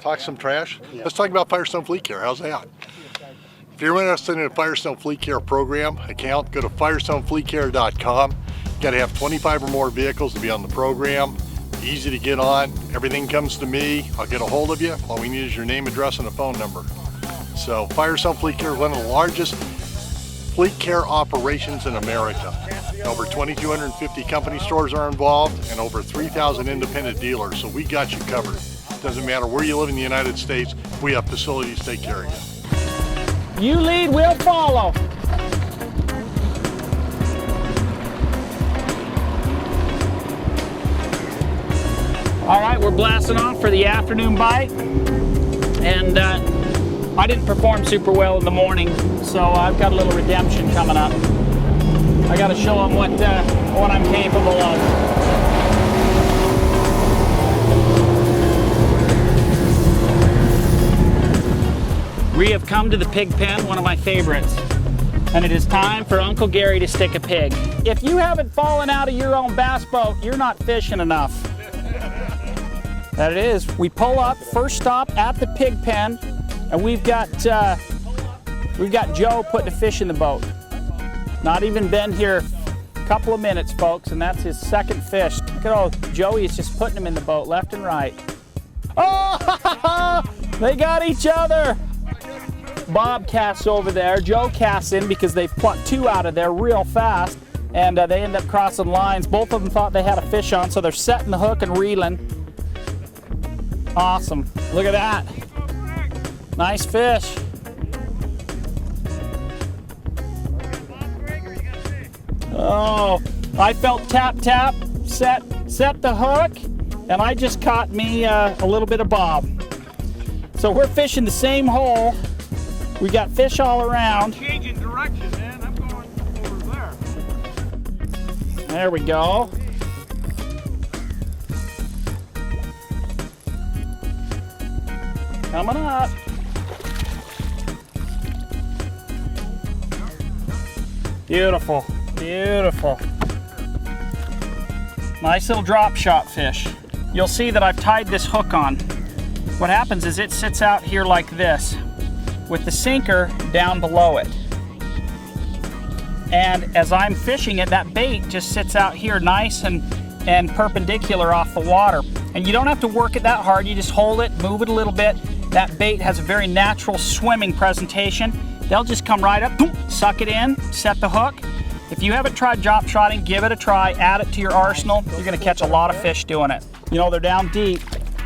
talk some trash? Let's talk about Firestone Fleet Care. How's that? If you're interested in a Firestone Fleet Care program account, go to firestonefleetcare.com. You got to have 25 or more vehicles to be on the program. Easy to get on. Everything comes to me. I'll get a hold of you. All we need is your name, address, and a phone number. So Firestone Fleet Care is one of the largest fleet care operations in America. Over 2,250 company stores are involved and over 3,000 independent dealers. So we got you covered. Doesn't matter where you live in the United States, we have facilities to take care of you. You lead, we'll follow. All right, we're blasting off for the afternoon bite. And I didn't perform super well in the morning, so I've got a little redemption coming up. I got to show them what I'm capable of. We have come to the pig pen, one of my favorites, and it is time for Uncle Gary to stick a pig. If you haven't fallen out of your own bass boat, you're not fishing enough. That it is. We pull up, first stop at the pig pen, and we've got Joe putting a fish in the boat. Not even been here a couple of minutes, folks, and that's his second fish. Look at all Joey is just putting him in the boat left and right. Oh, they got each other. Bob casts over there, Joe casts in because they plucked two out of there real fast, and they end up crossing lines. Both of them thought they had a fish on, so they're setting the hook and reeling. Awesome. Look at that. Nice fish. Oh, I felt tap tap, set the hook, and I just caught me a little bit of bob. So we're fishing the same hole. We got fish all around. I'm changing direction, man. I'm going over there. There we go. Coming up. Beautiful, beautiful. Nice little drop shot fish. You'll see that I've tied this hook on. What happens is it sits out here like this, with the sinker down below it. And as I'm fishing it, that bait just sits out here nice and perpendicular off the water. And you don't have to work it that hard, you just hold it, move it a little bit. That bait has a very natural swimming presentation. They'll just come right up, boom, suck it in, set the hook. If you haven't tried drop shotting, give it a try, add it to your arsenal. You're gonna catch a lot of fish doing it. You know, they're down deep,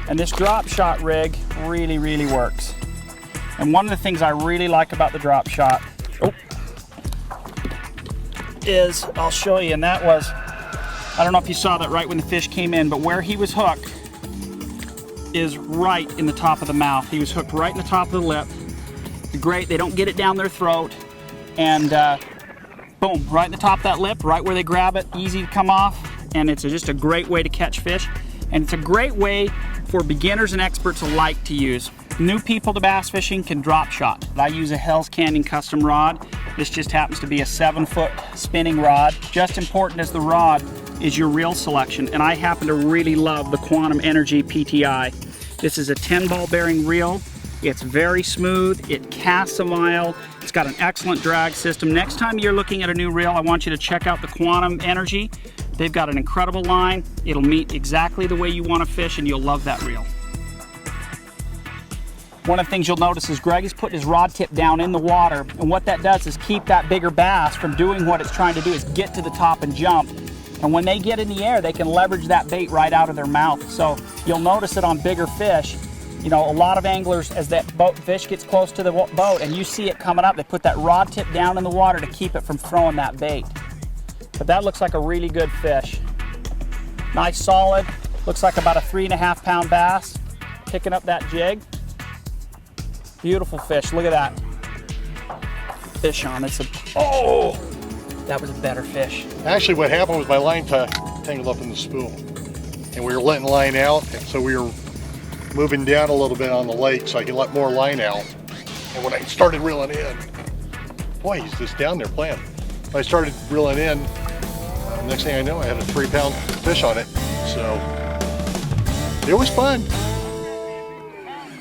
and this drop shot rig really, really works. And one of the things I really like about the drop shot is, I'll show you, and that was, I don't know if you saw that right when the fish came in, but where he was hooked is right in the top of the mouth. He was hooked right in the top of the lip. Great, they don't get it down their throat, and boom, right in the top of that lip, right where they grab it, easy to come off, and it's just a great way to catch fish, and it's a great way for beginners and experts alike to use. New people to bass fishing can drop shot. I use a Hell's Canyon custom rod. This just happens to be a 7-foot spinning rod. Just important as the rod is your reel selection, and I happen to really love the Quantum Energy PTI. This is a 10-ball bearing reel. It's very smooth, it casts a mile, it's got an excellent drag system. Next time you're looking at a new reel, I want you to check out the Quantum Energy. They've got an incredible line. It'll meet exactly the way you want to fish, and you'll love that reel. One of the things you'll notice is Greg is putting his rod tip down in the water, and what that does is keep that bigger bass from doing what it's trying to do, is get to the top and jump. And when they get in the air, they can leverage that bait right out of their mouth. So you'll notice it on bigger fish. You know, a lot of anglers, as that fish gets close to the boat and you see it coming up, they put that rod tip down in the water to keep it from throwing that bait. But that looks like a really good fish. Nice solid, looks like about a 3.5 pound bass, picking up that jig. Beautiful fish, look at that. Fish on, oh, that was a better fish. Actually, what happened was my line tangled up in the spool, and we were letting line out, and so we were moving down a little bit on the lake so I could let more line out. And when I started reeling in, boy, he's just down there playing. When I started reeling in, next thing I know, I had a 3-pound fish on it. So it was fun.